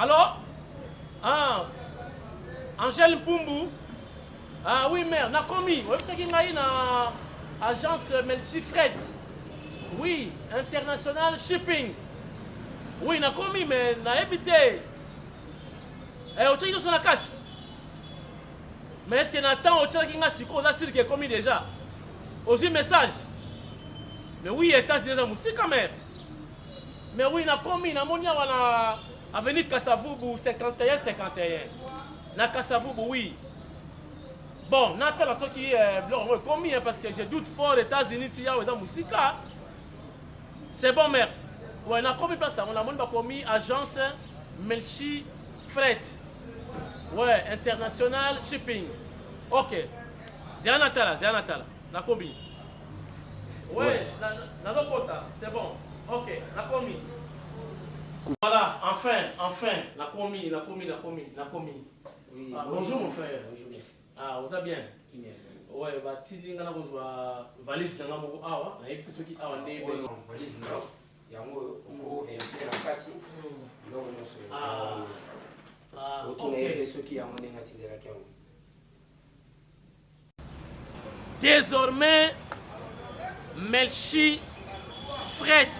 Alors? Ah, Angèle Mpumbu. Ah oui, mère, Nakomi. Vous savez qu'il y a une agence Melchi Fret. Oui, International Shipping. Oui, Nakomi, mais na habité. Eh, au Tchèque, sur la 4. Mais est-ce qu'il y a un temps au Tchèque qui a siko, là, c'est commis déjà? Aussi message. Mais oui, États-Unis, c'est quand même. Mais oui, Nakomi, Namonia, on a avenue Kassavubu 51-51. Na Kassavubu, oui. Bon, Nathan, ce qui est commis, parce que je doute fort aux États-Unis, il y a dans musique. C'est bon, mère. Oui, on a commis ça. On a commis agence Melchi Fret. Ouais, International Shipping. Ok. C'est un Natala, c'est un Natala. On a commis. Ouais, c'est bon. Ok, on a commis. Voilà, enfin, la commis. Oui, ah, bonjour mon frère. Bonjour, merci. Ah, vous allez bien? Ouais, bah, tu dis que vous avez valise dans la mou awa, na yeki soki awa ndé be. Valise non. Yango ko vérifier na kati. Donc on se. Ah. OK. Soki yango ndinga tindela kyango. Désormais, Melchi Fret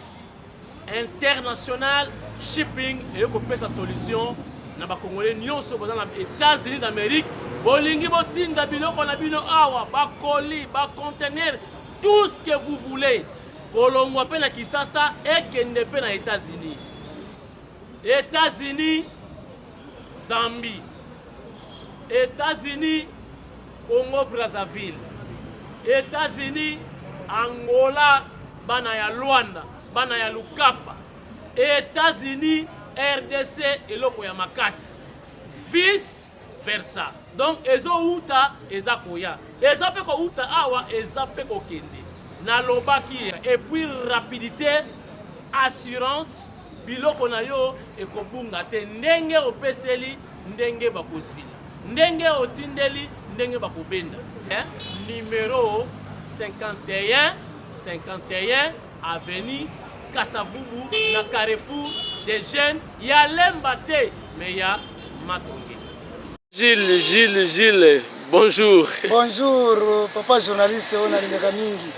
International Shipping et que sa solution na ba Congolais nyonso dans les États-Unis d'Amérique, bolingi botinda biloko na bino awa, ba colis, ba conteneur, tout ce que vous voulez. Kolongwa pe na Kisasa et kende pe na États-Unis. États-Unis, Zambie. États-Unis, Congo Brazzaville. États-Unis, Angola, bana ya Luanda, bana ya Lukapa. États-Unis, RDC et loko ya makasi. Vice versa. Donc ezo uta eza koya. Eza pe ko uta awa eza pe ko kende. Na lobaki et puis rapidité, assurance, biloko na yo e ko bunga te ndenge opeseli ndenge bakozwila. Ndenge otindeli ndenge bakobenda. Numéro 51 avenue Kassavubu na Carrefour des jeunes, ya Lembate, mais ya Matonge. Gilles, bonjour. Bonjour, papa journaliste, on a les mingi.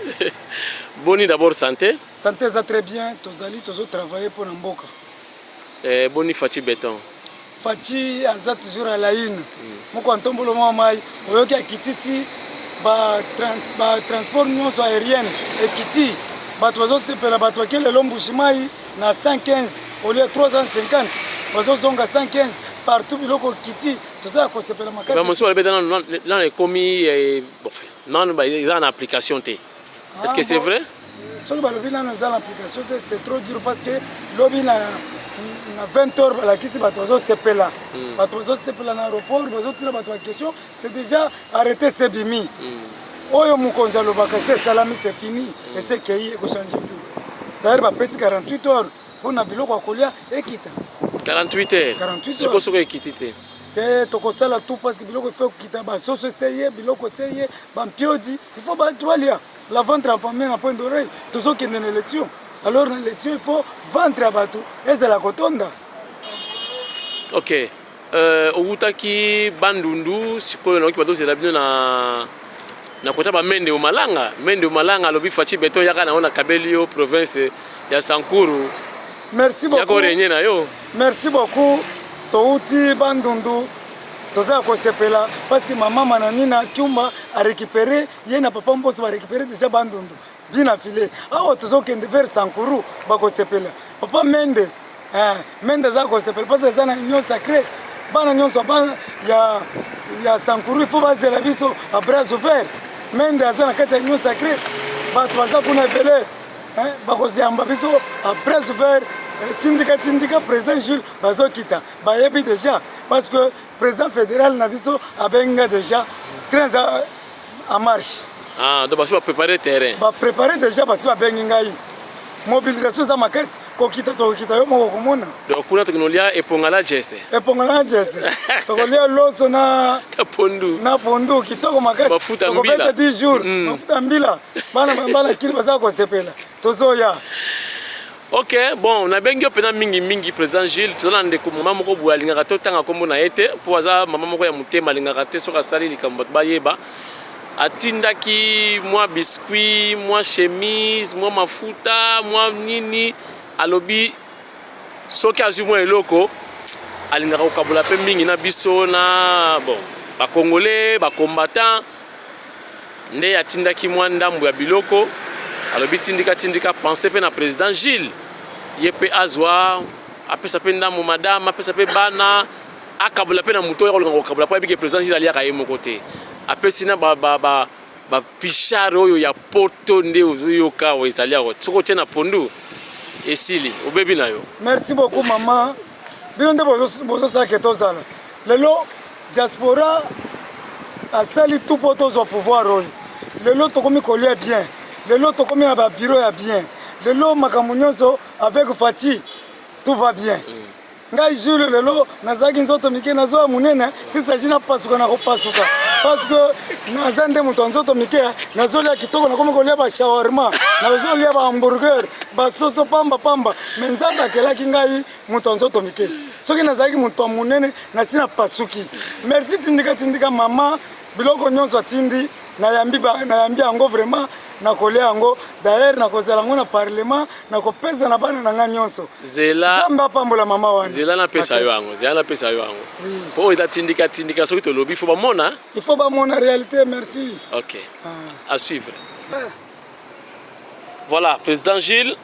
Boni d'abord santé. Santé ça très bien, tozali tozo travailler pour Namboka. Boni Fachi Béton. Fachi aza toujours à la une. Moko antombolo mai, oyoki akitisi ba transport nyonso aérien ekiti. Bato bazo sepela bato bakele lombushimai na 115 au lieu 350. Bazo zonga 115 partout biloko kiti. Toza ko sepela makasi. Ba monsieur balbe dans les commis bon fait. Non ba ils en application té. Est-ce que c'est vrai? Ce que balobi là dans l'application c'est trop dur parce que lobi na 20h la kisi bato bazo sepela. Bato bazo sepela na aéroport, bazo tira bato question, c'est déjà arrêté sebimi. Oyo mukonzi alobaka c'est salami c'est fini et c'est kei ko changer tout. D'ailleurs ba pesi 48 heures pour na biloko kolia ekita. 48 heures. 48 heures. Siko soko ekitite. Te tokosala tout parce que biloko fait kita ba soso seye biloko seye ba mpiodi, il faut ba toilia. La vente enfamée na point d'oreille, toujours qu'il y a une élection. Alors dans l'élection il faut vendre à bateau et c'est la cotonda. OK. Outaki bandundu sikoyo na kibato c'est la bien na kota ba mende o malanga lobi Fachi Béton yaka na ona Kabelio province ya Sankuru. Merci beaucoup. Yako renye na yo. Merci beaucoup. Touti bandundu toza ko sepela parce que maman mananina Kiumba a récupéré yena papa mboso va récupérer déjà bandundu bien affilé. Ah tozo kende vers Sankuru ba ko sepela. Papa Mende Mende za ko sepela parce que ça na union sacrée. Bana nyonso bana ya Sankuru il faut bazela biso à bras ouverts. Mende azana kati ya union sacrée. Ba toza kuna pelé ba ko ziamba biso à bras ouverts. Tindika président Jules bazo kita ba yebi déjà parce que président fédéral Nabiso a déjà train en marche. Ah, donc va préparer le terrain. Va préparer déjà parce que va bengingai. Mobilisation za makasi ko kita to kita yo moko komona. Donc kuna teknolojia epongala jese. Epongala jese. Tokolia loso na pondu. Na pondu kitoko makasi. Bafuta mbila. Tokobeta 10 jours. Bafuta mbila. Bana kili baza ko sepela. Tozo ya. Ok, bon, on a bien gagné mingi président Gilles, tout le monde est maman moko boualinga raté tant comme on a été pour hasard maman moko ya muté malinga raté sur la salle likambo bayeba atindaki moi biscuit, moi chemise, moi mafuta, moi nini alobi soki azu moi eloko alinga ko kabula pe mingi na biso na bon ba congolais ba combattant nde atindaki moi ndambu ya biloko alobi tindika penser pe na président Gilles yepe azwa apesa pe ndambu madame apesa pe bana akabula pe na muto ya ko kabula pa bike président Gilles aliaka ye mokote apesi na ba pichard oyo ya poto nde ozoyoka o ezali ako tsoko tena pondu esili obebi na yo. Merci beaucoup maman bino nde bozosala ke tozala lelo diaspora asali tout po tozwa pouvoir oyo lelo tokomi kolia bien lelo tokomi na babiro ya bien lelo makambo nyonso avec Fati tout va bien ngai Jules lelo nazalaki nzoto mike nazwa munene sisaji napasuka na kopasuka parce que naza nde moto nzoto mike nazolia kitoko nakomi kolia ba shawarma nazolia ba hamburger basoso pamba me nzambe akelaki ngai moto nzoto mike soki nazalaki moto munene nasi napasuki merci tindika mama biloko nyonso atindi nayambi yango vraiment nakolia yango d'ailleurs nakozala yango na parlement nakopesa na bana na nga nyonso zela nzambe apambola mama wana zela na pesa yo yango po ita tindika soki tolobi faut bamona il faut bamona réalité merci ok à suivre voilà président Gilles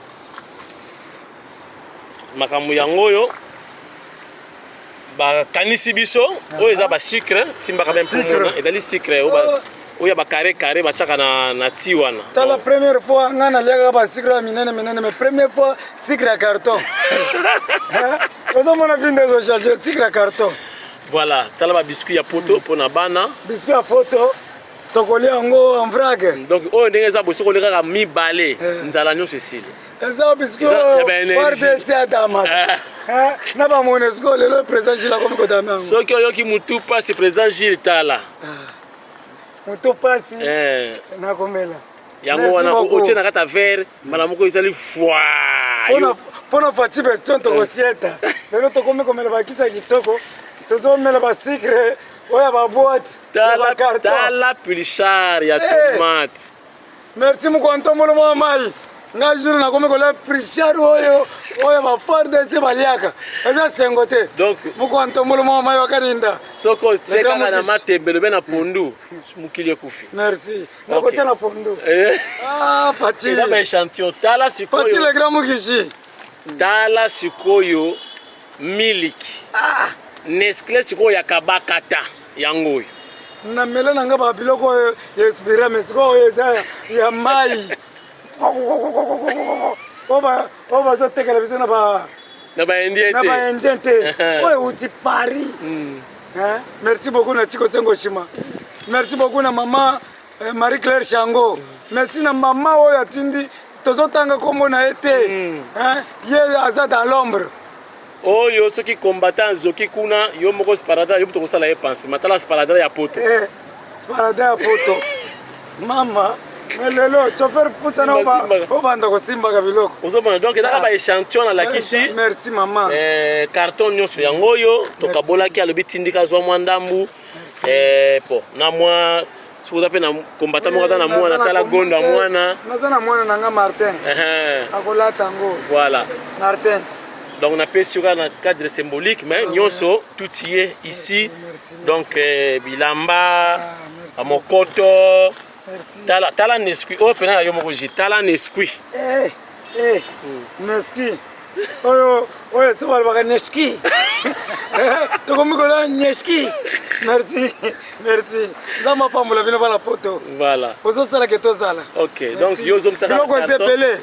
makambo yango oyo bakanisi biso oyo eza ba sucre simbaka même pour ezali sucre oyo ba carré bachaka na ti wana. C'est la première fois ngana liaka ba sucre minene mais première fois sucre à carton. Ozo mona vinde zo changer sucre à carton. Voilà, tala ba biscuit ya poto pona bana. Biscuit ya poto tokolia ngo en vrague. Donc oyo ndenge za boso koleka ka mibale nzala nyonso esili. Eza biscuit farde si adama. Na ba monesco lelo président Gilles comme kodama. Soki oyoki mutu pa c'est président Gilles tala. Moto pasi na komela yango wana otena kata verre mala moko izali fwa pona Fati beston to kosieta lelo to komela bakisa kitoko tozo mela ba secret oya ba boîte tala pulchar ya tomate merci mukwanto molo mai nga jour na komekola pulchar oyo ba farde se baliaka eza sengote donc mukwanto molo mai wakarinda soko seka na matembelo bena pondu mukili kufi merci na kote na pondu Fati c'est un échantillon tala sikoyo Fati le grand mukishi tala sikoyo miliki Nestlé sikoyo ya kabakata yango na mela nanga ba biloko yespira mesiko ya mai oba zo tekela bisena ba indiente oye uti Paris merci beaucoup na Chiko Sengo Shima merci beaucoup na maman Marie Claire Shango merci na maman oyo atindi tozotanga kombo na ete ye aza dans l'ombre oyo soki combattant zoki kuna yo moko sparada yo to kosala ye pense matala sparada ya poto sparada ya poto mama melelo chauffeur pusa na obanda ko simba ka biloko ozomona donc eza ba échantillon na lakisi merci maman carton nyonso yango yo to kabola ki alobi tindika zwa mwandambu po na mwa sukuza pe na combattant moko na mwana tala gonda mwana naza na mwana nanga Martin akolata ngo voilà Martins. Donc on appelle sur un cadre symbolique, mais nyonso tout y est ici. Donc bilamba, amokoto, tala nesqui. Oh pena yo mokoji, tala nesqui. Nesqui. Oyo so balbaka nesqui. Tokomikola nesqui. Merci. Zama pambola bino bala poto. Voilà. Ozo sala ke tozala. OK. Donc yo zom sala.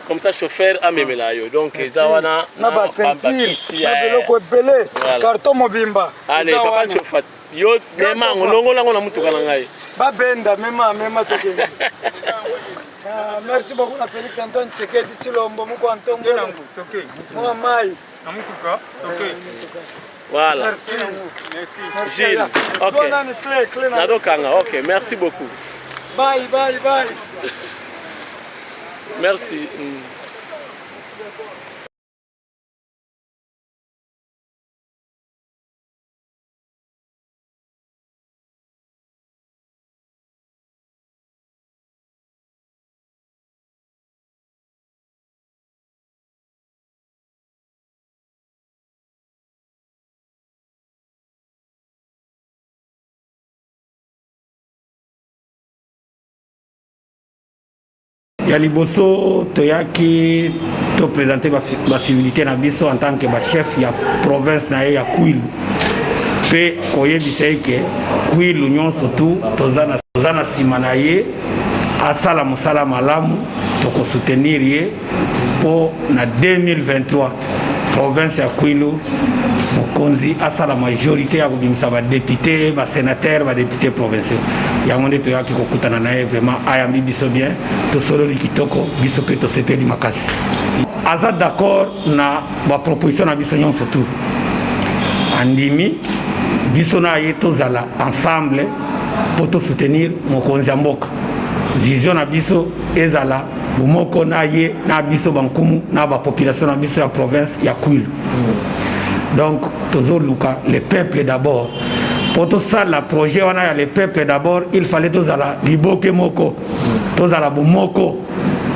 Comme ça chauffeur amemela yo. Donc zawana na ba sentir. Na biloko ebele. Carton mobimba. Allez, papa chauffeur. Yo mema ngolongola ngona mutuka na ngai. Ba benda mema tokende. Merci beaucoup na Félix Antoine Tshisekedi Tshilombo muko Antongo. Moi mai. Na mutuka. Voilà. Merci. Gilles. OK. Nadokanga. OK, merci beaucoup. Bye. Merci. Ya liboso toyaki to présenter la civilité na biso en tant que chef ya province na ya Kwilu. Pe koyebisa ke Kwilu nyonso tu tozana nsima na ye asala mosala malamu tokosoutenir ye po na 2023 province ya Kwilu mokonzi asala majorité ya kobimisa badepute basénateur badepute provinciaux yango nde toyaki kokutana na ye vraiment ayambi biso bien tosololi kitoko biso mpe tosepeli makasi aza d'accord na baproposition na biso nyonso tu andimi biso na ye tozala ensemble po tosoutenir mokonzi ya mboka vision na biso ezala bomoko na ye na biso bankumu na bapopulation na biso ya province ya Kwilu. Donc tozoluka le peuple d'abord. Pour tout ça, le projet on a le peuple d'abord, il fallait tozala liboke moko, tozala bomoko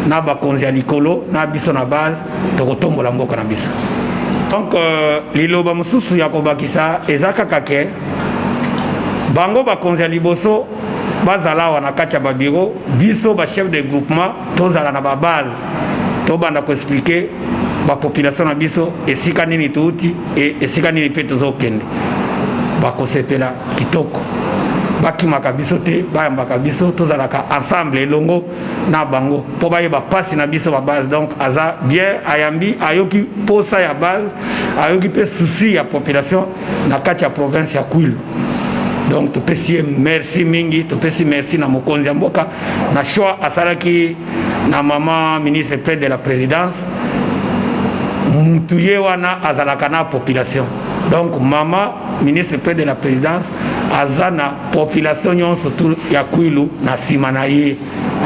na bakonzi ya likolo na biso na base tokotombola mboka na biso. Donc liloba mosusu ya kobakisa ezaka kake bango bakonzi ya liboso bazala wana kati ya babiro biso ba chef de groupement tozala na babase tobanda ko expliquer ba population na biso esika nini tuuti e esika nini pe tozokende bakosepela kitoko bakimaka biso te bayambaka biso tozalaka ensemble elongo na bango po bayeba pasi na biso ba base. Donc aza bien ayambi ayoki posa ya base ayoki pe souci ya population na kati ya province ya Kwilu. Donc topesi merci mingi, topesi merci na mokonzi ya mboka na choix asalaki na mama ministre près de la présidence mutuye wana azalaka na population. Donc mama ministre près de la présidence azana population nyonso tu ya Kwilu na sima na ye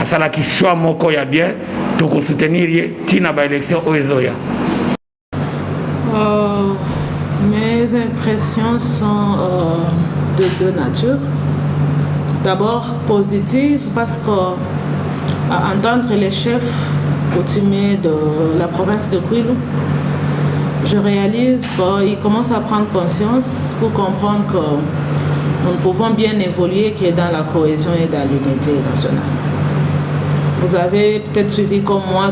asalaki choix moko ya bien tokosoutenir ye tina ba élection oezoya. Mes impressions sont de deux natures. D'abord positive parce que à entendre les chefs coutumiers de la province de Kwilu, je réalise qu'ils commencent à prendre conscience pour comprendre que nous ne pouvons bien évoluer que dans la cohésion et dans l'unité nationale. Vous avez peut-être suivi comme moi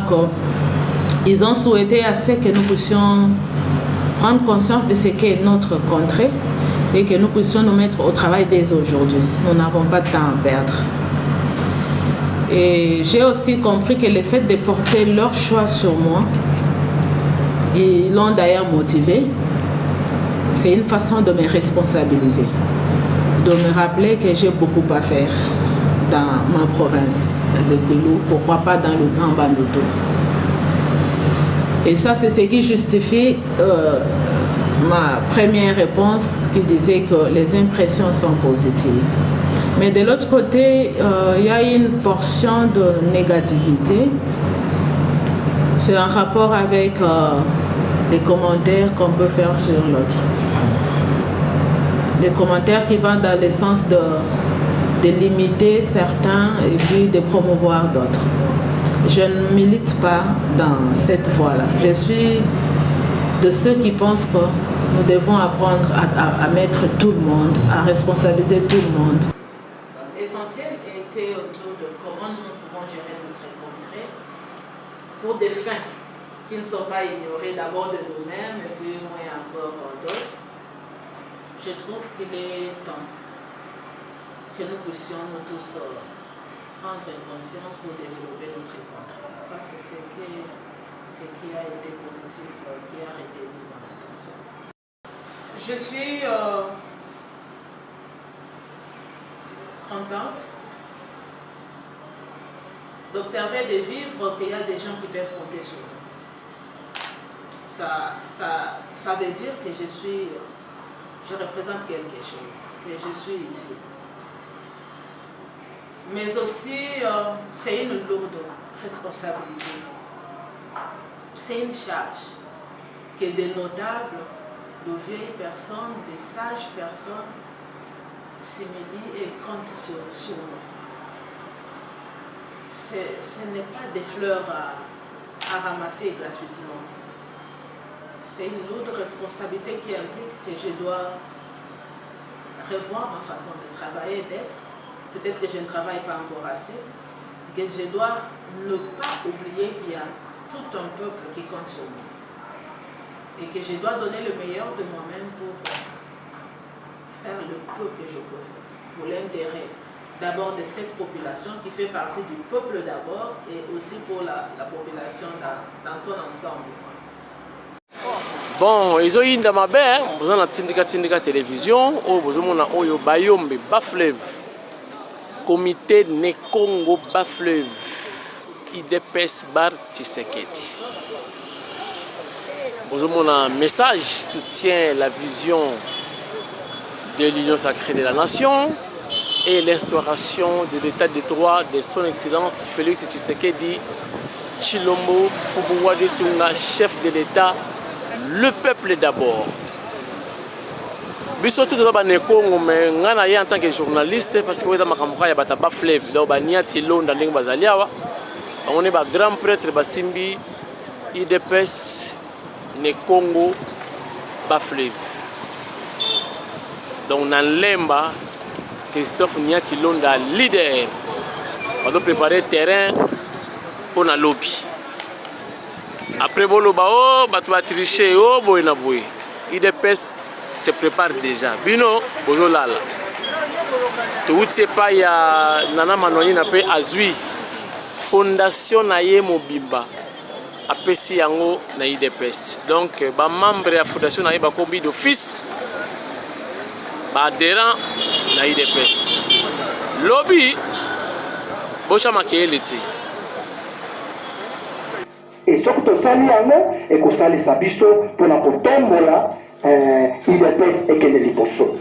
qu'ils ont souhaité assez que nous puissions prendre conscience de ce qu'est notre contrée et que nous puissions nous mettre au travail dès aujourd'hui. Nous n'avons pas de temps à perdre. Et j'ai aussi compris que le fait de porter leur choix sur moi, ils l'ont d'ailleurs motivé, c'est une façon de me responsabiliser, de me rappeler que j'ai beaucoup à faire dans ma province de Kwilu, pourquoi pas dans le Grand Bandundu. Et ça, c'est ce qui justifie ma première réponse qui disait que les impressions sont positives. Mais de l'autre côté, il y a une portion de négativité. C'est un rapport avec les commentaires qu'on peut faire sur l'autre. Des commentaires qui vont dans le sens de limiter certains et puis de promouvoir d'autres. Je ne milite pas dans cette voie-là. Je suis de ceux qui pensent que nous devons apprendre à mettre tout le monde, à responsabiliser tout le monde. L'essentiel était autour de comment nous pouvons gérer notre contrée pour des fins qui ne sont pas ignorées d'abord de nous-mêmes et puis moins encore d'autres. Je trouve qu'il est temps que nous puissions nous tous prendre conscience pour développer notre contrée. Ça, c'est ce qui a été positif, qui a retenu mon attention. Je suis contente d'observer, de vivre qu'il y a des gens qui peuvent compter sur nous. Ça veut dire que je représente quelque chose, que je suis utile. Mais aussi, c'est une lourde responsabilité. C'est une charge que des notables, de vieilles personnes, des sages personnes s'humilient et comptent sur nous. Ce n'est pas des fleurs à ramasser gratuitement. C'est une lourde responsabilité qui implique que je dois revoir ma façon de travailler et d'être. Peut-être que je ne travaille pas encore assez. que je dois ne pas oublier qu'il y a tout un peuple qui compte sur moi. Et que je dois donner le meilleur de moi-même pour faire le peu que je peux faire. Pour l'intérêt d'abord de cette population qui fait partie du peuple d'abord et aussi pour la population dans son ensemble. Bon, ezoyinda mabe, boza na tindika télévision, o bozomona oyo Bayombe Bas-Fleuve, comité né Congo Bas-Fleuve, IDPS Bar Tshisekedi. Bozomona message soutient la vision de l'Union sacrée de la nation et l'instauration de l'état de droit de son excellence Félix Tshisekedi Tshilombo Fubuwadi Tunga, chef de l'État. Le peuple d'abord. Biso tout le monde Congo, mais ngana en tant que journaliste parce que on est makamboka ya bata Bas-Fleuve, donc baniati londa ndenge bazaliawa. On est ba grand prêtre Basimbi IDPS ne Congo Bas-Fleuve. Donc dans Lemba Christophe Niati Londa leader. On doit préparer terrain pour la lobby. Après Boloba, oh, Batouba tricher, oh, Boyna Boy. IDPS se prépare déjà. Bino, Bozolala. Tout c'est pas, il y a Nana Manoyi n'a pas Azui. Fondation Naye Mobimba. APC Yango na IDPS. Donc, ba membre de la Fondation Naye Bakombi d'office. Ba adhérent na IDPS. Lobby, Bocha Makeleti. Et ce que tu sali yango et que sali sabiso pour la kotombola IDPS et que les liposo.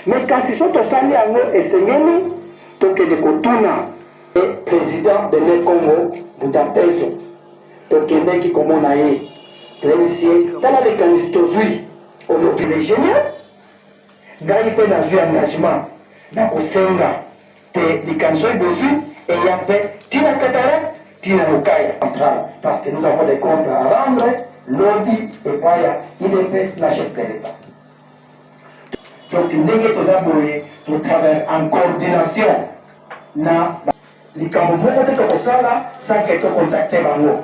Mais quand si tu sali yango et sengeli to que de kotuna et président de le Congo Budatezo to que ne qui comme on a eu réussi dans la canistozui au lobby ingénieur ngai pe na zu engagement na kosenga te likanso bozu et yape tina cataracte Tina Lukaya central parce que nous avons des comptes à rendre, lobby et pas IDPS la chef de l'État. Donc nous devons travailler en coordination na likambo moko te tokosala sans que tu contacte bango.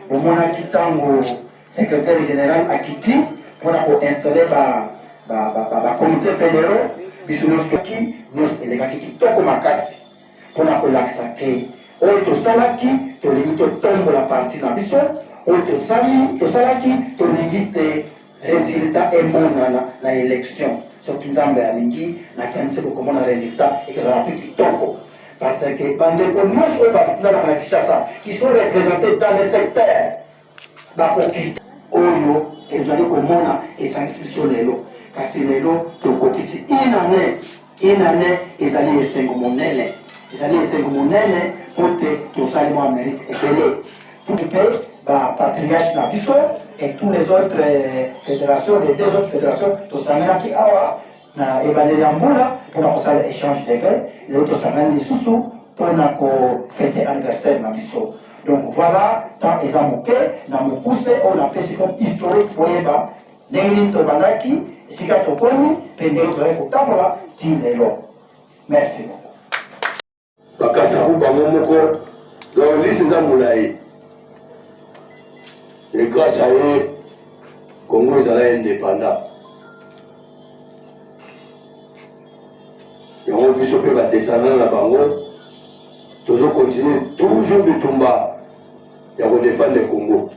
Au moins akitango secrétaire général akiti pour installer ba comité fédéral biso noski nos elekaki kitoko makasi pour na kolaksa ke oyo tosalaki tolingi totombo la partie na biso oyo tosalaki tolingi te résultat emonana na élection soki nzambe alingi nakanisi kokomona résultat ekozala mpe kitoko parce que bandeko nyonso oyo bafundaka na Kinshasa qui sont représentés dans le secteur bakoki oyo ezali komona esangisi biso lelo kasi lelo tokokisi inane ezali esengo monene ezali esengo monene pote tosali mwa mérite ebele tukipe bapatriarche na biso et tous les autres fédérations, les deux autres fédérations tosanganaki awa na ebandeli ya mbula mpona kosala échange de vin lelo tosangani lisusu mpona kofete anniversaire na biso. Donc voilà tant eza moke na mokuse oyo napesi comme historique boyeba ndenge nini tobandaki esika tokomi mpe ndenge tozali kotambola ti lelo. Merci beaucoup. Bakasa ku bango moko donc liste eza molai et grâce à eux Congo ezala indépendant yango biso mpe badescendant na bango tozo continuer toujours bitumba ya kodefendre le Congo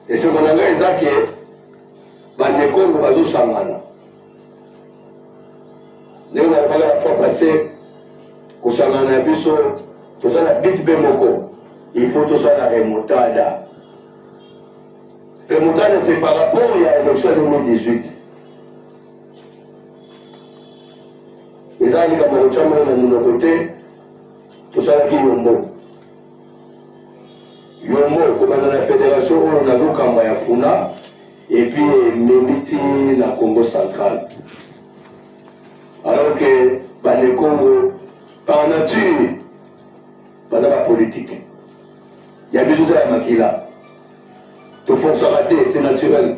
et ce qu'on a ngai eza ke bande Congo bazosangana ndenge nalobaka la fois passé kosangana na biso tozala bit be moko il faut tosala remontada. Remontada c'est par rapport à l'élection de 2018 eza likambo kotyama na monoko te tosalaki yombo kobanda na fédération oyo nazokamba ya funa et puis memiti na Congo central. Alors que les Congo, par nature, pas la politique. Il y a des choses à Makila. Tout faut s'arrêter, c'est naturel.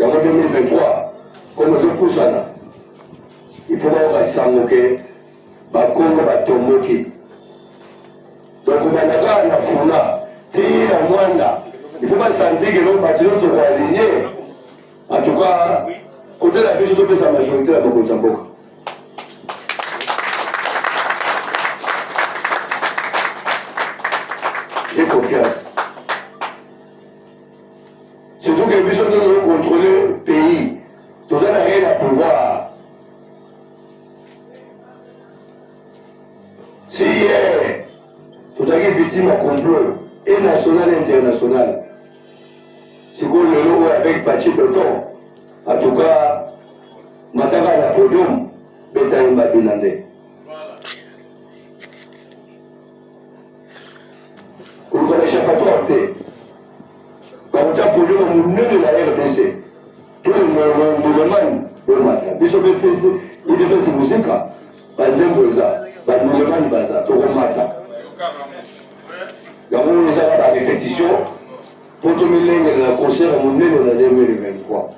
En 2023, comme je pousse là, il faut voir ça, bakongo batomboki. Donc banaka na funa ti na mwanda il faut pas sentir que l'homme bâtiment se soit aligné. En tout cas côté la biso to sa majorité la boko tamboka. J'ai confiance. Surtout que biso nous contrôler le pays. Tout ça n'a rien à pouvoir. Si tout à fait victime à complot, et national et international, si vous le lot avec Fachi Beton, en tout cas, Mataka la podium, Betaïmba Binande. Vous connaissez pas trop, quand vous avez podium, vous n'avez de la RDC. Tout le monde, le matin, il devait se musique, baza tokomata yango ezala ba répétition pour tomilenge na concert monene na 2023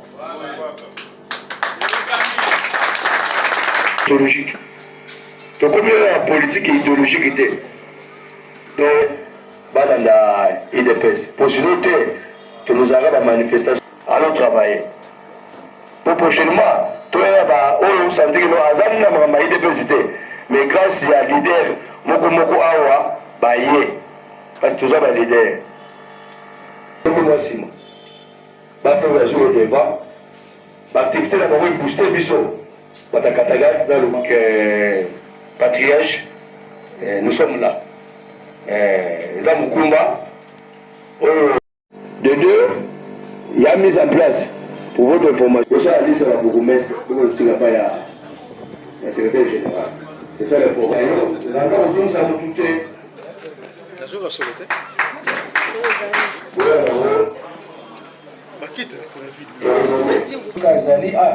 idéologique tokomi la politique idéologique était donc balanda IDPS pour sinon tu nous avons la manifestation allons travailler pour prochainement toi ba oyo santé que nous azam na ma IDPS mais grâce à leader moko awa baye parce que tous les leaders moi simo ba faire la journée devant ba activité la bango booster biso batakataga dans le patriarche nous sommes là za mukumba de deux il y a mise en place pour votre information ça la liste de la bourgmestre pour le tirer pas ya secrétaire général. C'est ça le problème. D'accord, on s'en fout tout. La chose va sauter.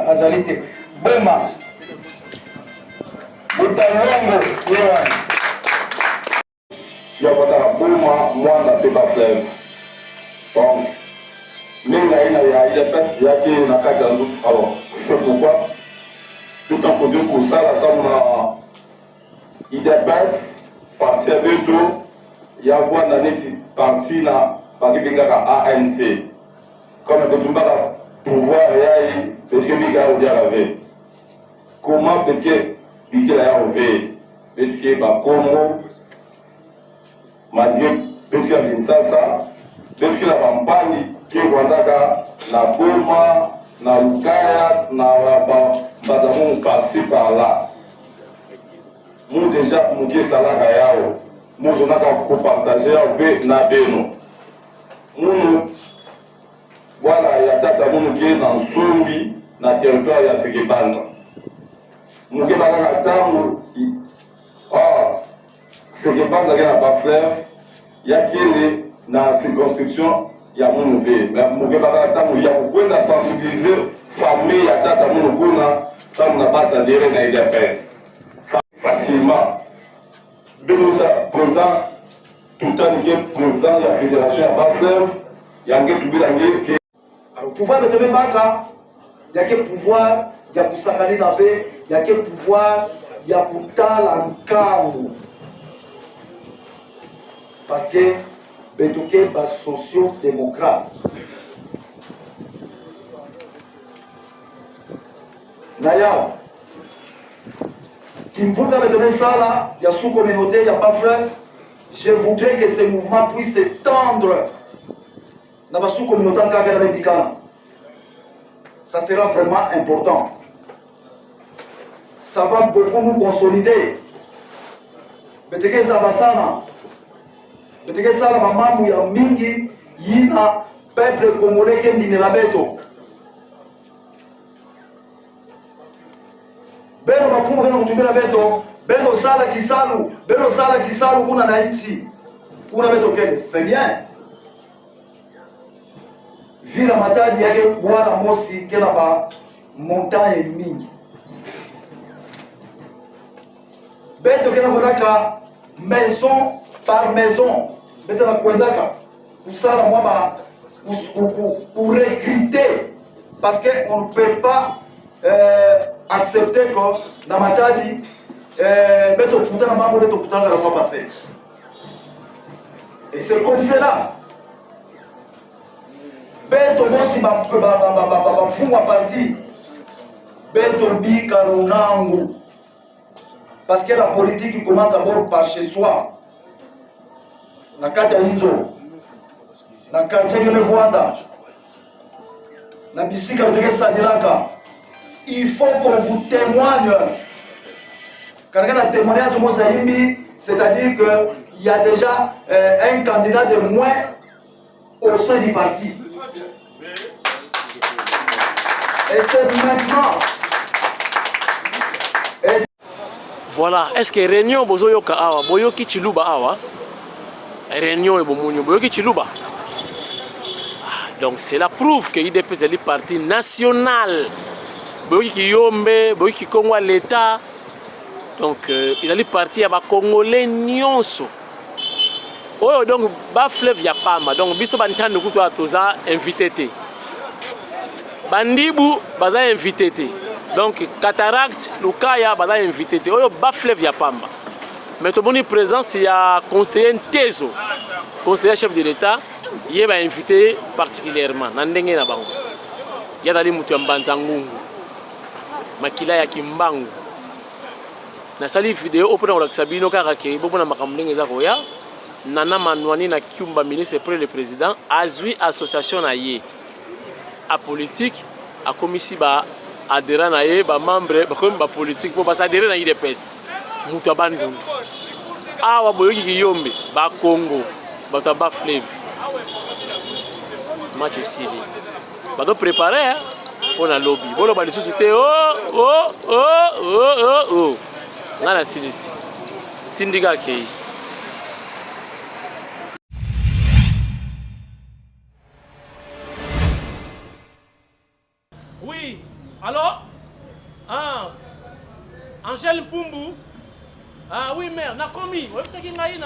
Azalite. Boma. Butalongo. Il y a pas Boma, moi, la Pépa Fleuve. Donc, mais il y a des qui ont la carte dans l'autre. Alors, c'est pourquoi tout en produit pour ça, la somme IDPS, parti à bientôt, il y a voix dans les partis là, par exemple, ANC. Comme le pouvoir, il y a comment peut-être il y a peut-être Congo, malgré peut-être Kinshasa, peut-être la campagne qui est na Boma, na Lukaya, na Bazamon passé par là. Nous déjà nous qui salaka yao nous on a pour partager avec na beno nous voilà ya tata nous qui dans Sombi na territoire ya Sekebanza nous qui balaka tango Sekebanza qui na pas fleuve ya kile na circonscription ya Monouvé mais nous qui balaka tango ya kwenda sensibiliser famille ya tata nous kuna ça n'a pas s'adhérer na IDPS facilement. De nous président, tout le temps, président de la fédération à Bas-Fleuve, il y a un qui alors, pouvoir de même battre, il y a quel pouvoir, il y a pour s'accaler d'avec, il y a quel pouvoir, il y a pour tal en camp. Parce que, Betoke est socio-démocrate. D'ailleurs, qui me voudrait me donner ça là, il y a sous-communauté, il n'y a pas frère. Je voudrais que ce mouvement puisse s'étendre dans la sous-communauté en Kagera Bikana. Ça sera vraiment important. Ça va beaucoup nous consolider. Beteke Zabasana, Beteke Sala Mamamu ya mingi, yina peuple congolais qui est la beto. Beno mafumo kana kutumira beto, beno sala kisalu kuna na iti. Kuna beto kele, c'est bien. Vila matadi yake bwana Mosi kena ba montagne mingi. Beto kena kodaka maison par maison. Beto na kwendaka kusala mwaba pour recruter parce que on ne peut pas accepter que dans Matadi Beto Poutana Mambo, Beto Poutana va passer. Et c'est comme cela. Beto Bossi Bafungwa parti. Beto Bika Lunangu. Parce que la politique commence d'abord par chez soi. Na kata Inzo. Na quartier de Rwanda. Na bisika de Sadilaka. Il faut qu'on vous témoigne. Quand on a un témoignage de Mosaïmbi, c'est-à-dire qu'il y a déjà un candidat de moins au sein du parti. Et c'est maintenant. Voilà, est-ce que réunion bozoyoka awa, boyoki chiluba awa? Réunion et bomunyo, boyoki chiluba. Donc c'est la preuve que l'IDPS est le parti national. Boyoki Yombe, boyoki Congo à l'État. Donc il a le parti à Congolais nyonso. Oh donc ba fleuve ya pama. Donc biso bantande kuto atoza invité té. Bandibu baza invité té. Donc cataracte lukaya baza invité té. Oh ba fleuve ya pamba. Mais to boni présence il y a conseiller Ntezo. Conseiller chef de l'État, il est invité particulièrement na ndenge na bango. Ya dali mutu ya mbanza ngungu. Makila ya kimbangu. Na sali vidéo au point de Sabino Karake, beaucoup de makamling ezakoya. Nana Manouani na Kiumba ministre près le président a joué association na ye. A politique, a commissi ba adhérent na ye, ba membre, ba comme ba politique pour ba adhérer na IDPS. Mutu abandon. Awa boyoki kiyombe ba Congo, ba taba fleuve. Match sili. Ba do préparer pour la lobby. Bolo ba lisusu te oh. Nana silisi. Tindika kei. Oui, allô? Ah, Angèle Pumbu. Ah oui, mère, na commis. Vous savez qu'il y a une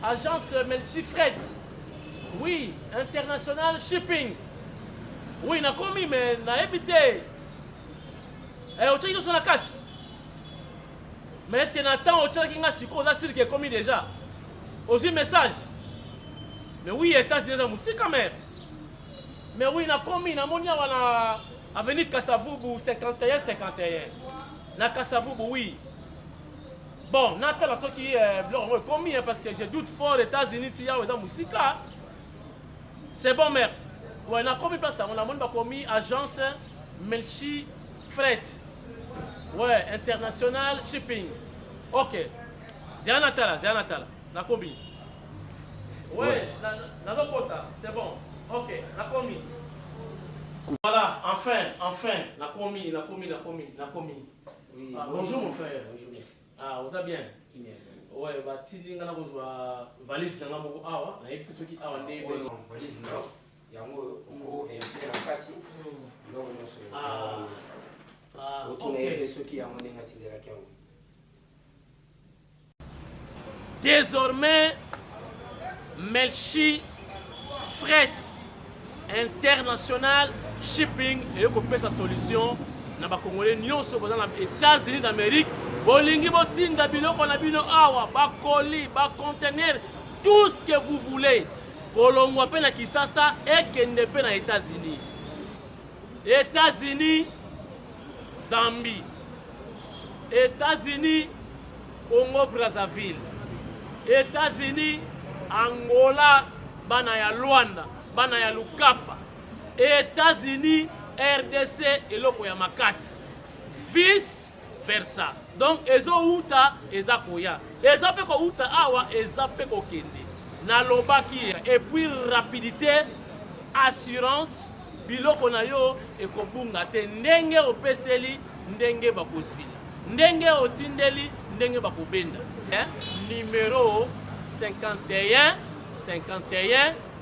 agence Melchi Fret. Oui, international shipping. Oui, na commis, mais na habité. Au Tchèque, sur la carte. Mais est-ce qu'il y a un temps où tu as dit commis déjà? Aussi message. Mais oui, États-Unis, c'est quand même. Mais oui, na commis, na monia wana avenue Kassavubu 51. Na Kassavubu, oui. Bon, Nathan a ce qui est commis parce que je doute fort les États-Unis, il y a dans Moussika. C'est bon, mère. Ouais, na commis place ça, on a pas commis agence Melchi Fret. Ouais, international shipping. Ok. Zianatala. Na commis. Ouais, na Lokota, c'est bon. Ok, na commis. Voilà, enfin, na commis. Oui, ah, bonjour mon frère. Bonjour, merci. Ah, vous allez bien? Ouais, bah, tu as valise dans la awa, na yeki soki awa ndé. Valise là, yango on vient faire en partie. Donc on se retourner ceux qui ont de la Kiaou. Désormais, Melchi Fret International Shipping et que sa solution na ba Congolais nyonso dans les États-Unis d'Amérique. Bolingi botinda biloko na bino awa ba colis, ba conteneur, tout ce que vous voulez. Kolongwa pe na Kisasa et kende pe na États-Unis. États-Unis, Zambie. États-Unis, Congo Brazzaville. États-Unis, Angola, bana ya Luanda, bana ya Lukapa. États-Unis, RDC et loko ya Makasi. Vice versa. Donc ezo uta ezakoya. Ezape ko uta awa ezape ko kende. Na lobaki et puis rapidité, assurance, biloko na yo ekobunga te ndenge opeseli ndenge bakozwili. Ndenge otindeli ndenge bakobenda. Numéro 51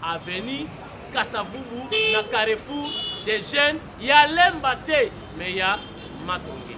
avenue Kassavubu na Carrefour des jeunes, ya lemba te mais ya matonge.